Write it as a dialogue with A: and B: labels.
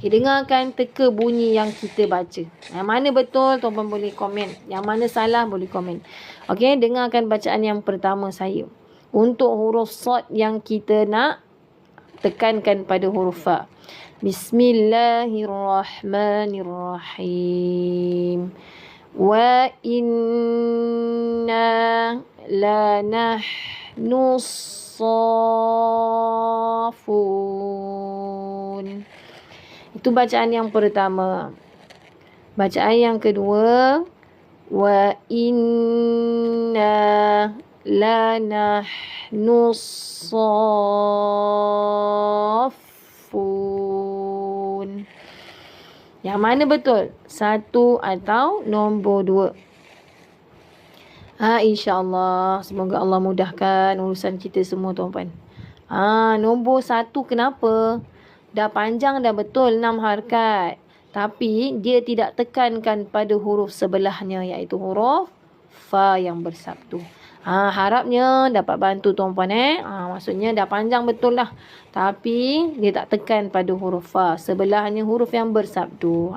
A: Okay, dengarkan teka bunyi yang kita baca. Yang mana betul, tuan-tuan boleh komen. Yang mana salah, boleh komen. Okay, dengarkan bacaan yang pertama saya. Untuk huruf Sad yang kita nak tekankan pada huruf Fa. Bismillahirrahmanirrahim. Wa inna lanahnu safun. Itu bacaan yang pertama. Bacaan yang kedua. Wa inna lanahnu safun. Yang mana betul? Satu atau nombor dua? InsyaAllah. Semoga Allah mudahkan urusan kita semua, tuan-puan. Nombor satu kenapa? Dah panjang dah betul 6 harakat. Tapi dia tidak tekankan pada huruf sebelahnya, iaitu huruf Fa yang bersabdu. Harapnya dapat bantu tuan-puan. Maksudnya dah panjang betul lah. Tapi dia tak tekan pada huruf Fa. Sebelahnya huruf yang bersabdu.